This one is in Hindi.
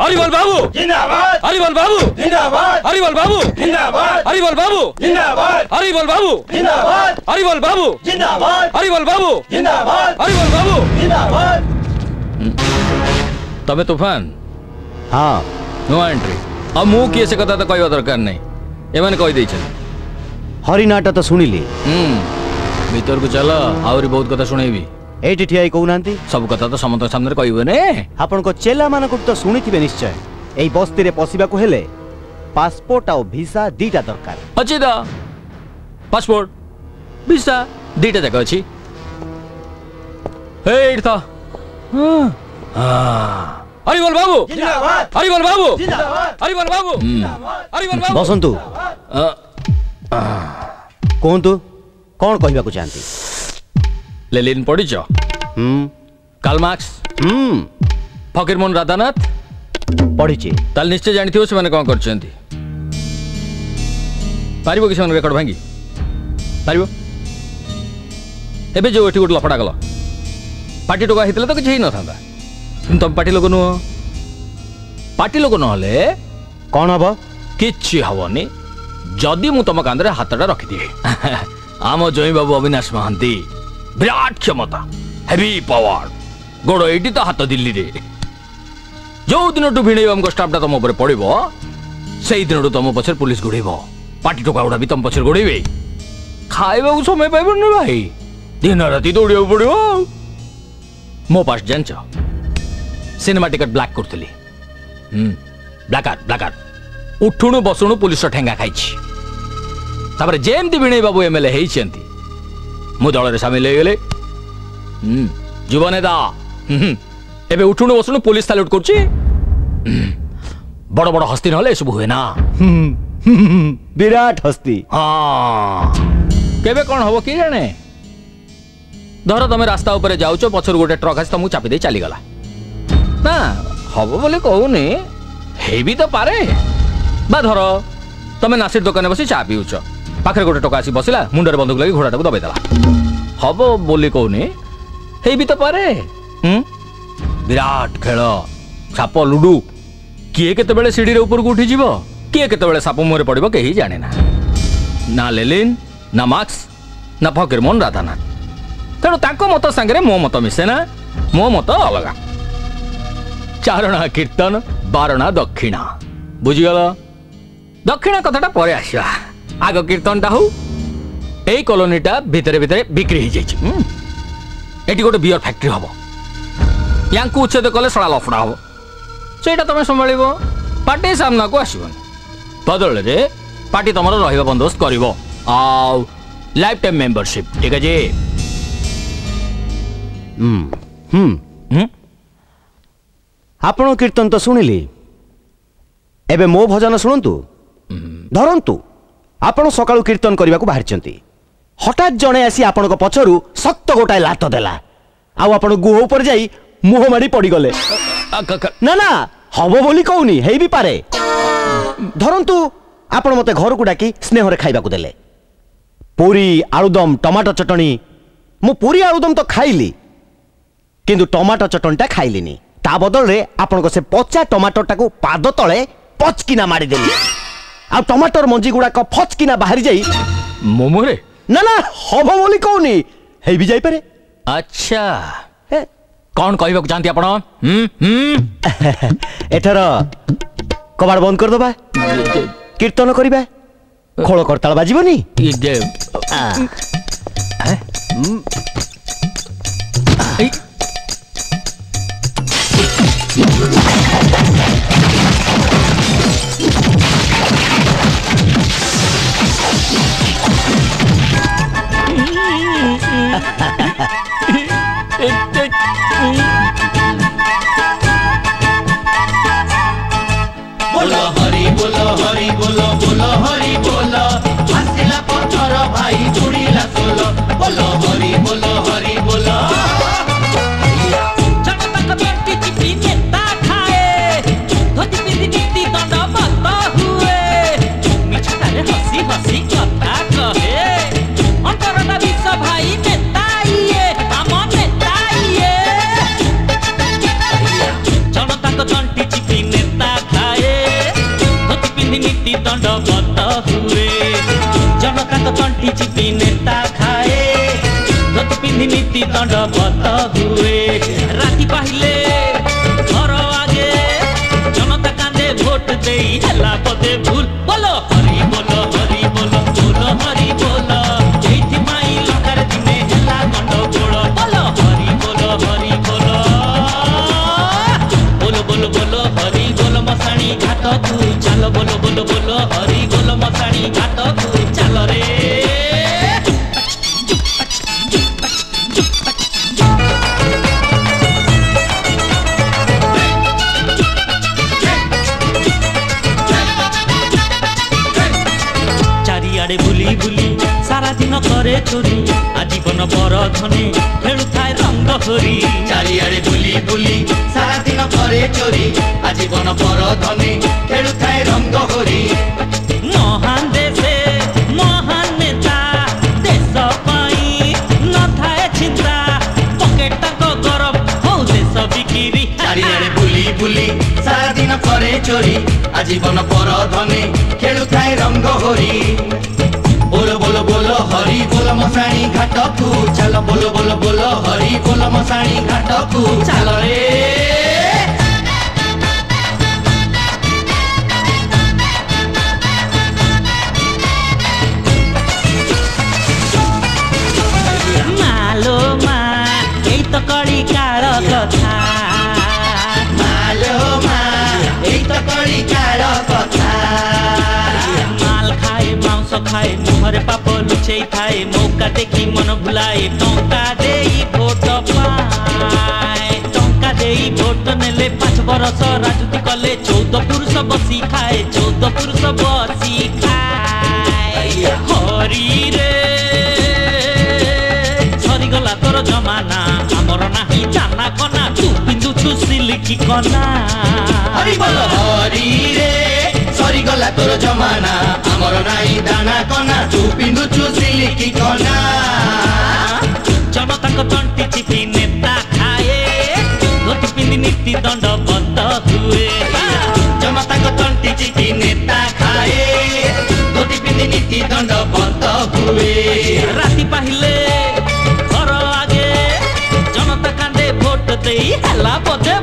हरिबोल बाबू जिंदाबाद, हरिबोल बाबू जिंदाबाद, हरिबोल बाबू जिंदाबाद, हरिबोल बाबू जिंदाबाद, हरिबोल बाबू जिंदाबाद, हरिबोल बाबू जिंदाबाद, हरिबोल बाबू जिंदाबाद, हरिबोल बाबू जिंदाबाद। तबे तूफान हाँ नो एंट्री अब मु किए से कथा तो कहवा दरकार नहीं एमाने कहि दैछ हरिनाटा तो शुणिली भीतर को चल आउरी बहुत कथा सुनेबी एठी ठिया कहूनांती सब कथा तो समस्त सामने कहबे ने आपण को चेला मानकु तो शुणिथिबे निश्चय एई बस्ती रे पसिबा को हेले पासपोर्ट आ वीसा दीटा दरकार अछि दा पासपोर्ट वीसा दीटा जगह अछि हे इठा हरिबोल बाबू जिंदाबाद, हरिबोल बाबू जिंदाबाद, हरिबोल बाबू हरिबोल बाबू बसंतु कहतु कौन कहबा को चाहती लेलिन पढ़िछ कार्ल मार्क्स फकीरमोहन राधानाथ पढ़िछि ताल निश्चय जानिथिबो से माने कोन करछंती पारिबो कि से रेकॉर्ड भांगी पारिबो एबे जो एठी गोट लफड़ा गला पार्टी टोका हितले तो किछ ही न थांदा तुम पार्टी लोग नुह पार्टी लोग नहले कौन हबो किछि हबनी जदि मु तुम कांदरे हातटा रखि दिए आम जई बाबू अविनाश महांती विराट क्षमता हेवी पावर गोड़ एटी तो हाथ दिल्ली रे जो दिन भिड़े आमको स्टाफटा तुम ऊपर पड़ो से दिन तुम पछर पुलिस गोड़ेब पार्टी टोका गुड़ा भी तुम पछर गोड़े खाइबा समय पाइब ना भाई दिन राति दौड़ा पड़ो मो पास जानच सिनेमा टिकट ब्लैक करतली ब्लैक उठुणु बसुणु पुलिस ठेंगा खाई तापर जेमती भिणई बाबू एमएलए होइछंती मु दल रे शामिल हो गले जुव नेता एबे उठुणु बसुणु पुलिस साल्यूट करछि बड़ बड़ हस्ती नहले सब हुए ना विराट हस्ती हाँ केबे कोन हबो कि जाने धर तमे रास्ता ऊपर जाउछो पछर गोटे ट्रक आसी तुमको चापी दे चली गला ना हबो बोले कहूनी हे भी तो पारे बा धर तमे नासिर दुकान बसी चा पीउछ पाखरे गोटे टका आसी बसिला मुंडरे बंदूक लगी घोड़ाटा को दबाई देला हबो बोली कहूनी हे भी तो पारे विराट खेल साप लुडू किए केतेबेले सीढ़ी रे ऊपर को उठी जीवो किए केतेबेले साप मुहरे पड़िबो केही जाने ना ना लेलिन ना मार्क्स ना फकीरमोहन राधानाथ तेणु ताको मत संगे मो मत मिसे ना मो मत अलगा चारणा कीर्तन बारणा दक्षिणा बुझीगल दक्षिणा कथाटा पर आसिया आग कीर्तनटा हो एई कॉलोनीटा भितरे भितरे बिक्री हो जाइछि एटी गोटे बियर फैक्ट्री हबो यांकु उच्छेद कले सड़ा लफड़ा हबो सेटा तमे संभाळिबो पार्टी सामना को आसीबो बदल रे पार्टी तमरो रहिबा बंदोबस्त करिवो आउ लाइफ टाइम मेंबरशिप ठीक है जी आपण कीर्तन तो शुणिली एबे मो भजन शुणु धरतु आपण सकाळु कीर्तन करने को बाहर हठात जड़े आसी आपण पछरु सक्त गोटाए लात देला आउ आपण गुह ऊपर जाई मुह माड़ी पड़ी गले ना ना हबो बोली कहूनी हेई भी पारे धरतु आपण मते घर को डाकी स्नेह रे खाइबा को देले पूरी आलुदम टमाटो चटनी मु पूरी आलुदम तो खाइली किंतु टमाटो चटनीटा खाइलिनी ता बदल रे आपण को से पचा टमाटो टाकू पाद तले पचकिना मारी देली आ टमाटर मंजी गुडा को फचकिना बाहरी जाई मोमोरे ना ना हबो बोली कहूनी हेई भी जाई पारे अच्छा कौन कहबा को जानती आपण एथर कबाड़ बंद कर दबा कीर्तन करिबा खोल करताल बाजिबनी बोलो हरि बोलो हरि बोलो बोलो हरि बोलो हसिला पत्थर भाई जुड़ीला सोलो बोलो हरि बोलो हरि बोलो जगतक बेटी चिपी नेता खाए धोती पिंदी नीति दंड मत हुए मिछतारे हसी हसी कथा कहे अंतरदा विश्व भाई नेता ये हम नेता ये जनता को चंटी चिपी नेता तंटी चिपी नेता खाए धोती पिंधि नीति दंडवत हुए राति पाहिले घर आगे जनता कांदे भोट दे हला पदे भूल बोलो हरि बोलो हरि बोलो बोलो हरि बोलो एथि माई लंकार दिने हला गंडगोल बोलो हरि बोलो हरि बोलो बोलो बोलो बोलो हरि बोलो मसाणी घाट को चलो बोलो बोलो बोलो हरि बोलो मसाणी घाट को चलो रे चारिआडे बुली बुली सारा दिन करे चोरी आजीवन बरधने खेलु थाए रंग हरी चारिआडे बुली बुली सारा दिन करे चोरी आजीवन बरधने खेलु थाए रंग हरी महान देशे महान नेता देश पाई न थाए चिंता पकेट को गरम हो देश बिक्री चारिआडे बुली बुली सारा दिन करे चोरी आजीवन बरधने खेलु थाए रंग हरी बोलो बोलो बोलो हरि बोलो मसाणी घाट को चलो बोलो बोलो बोलो हरि बोलो मसाणी घाट को चलो रे मालो मा यही तो कड़ी कार कथा मालो मा यही तो कड़ी कार कथा माल खाए मांस खाए मुहरे पाप लुचेई थाए मौका देखी मन भुलाए टंका देई भोट पाए टंका देई भोट नेले 5 बरस राजनीति कले 14 पुरुष बसी खाए 14 पुरुष बसी खाए हरी रे सरीगला तोर जमाना आमर नाही दाना कना तू पिंधुछु सिल्की कना हरि बोलो हरि रे सरीगला तोर जमाना आमर नाही दाना कना तू पिंधुछु सिल्की कना जनता को तंटी चिपी नेता खाए धोती पिंधि नीति दंडवत हुए जनता को तंटी चिपी नेता खाए धोती पिंधि नीति दंडवत हुए राति पाहिले घर आगे जनता कांदे भोट दे हला पदे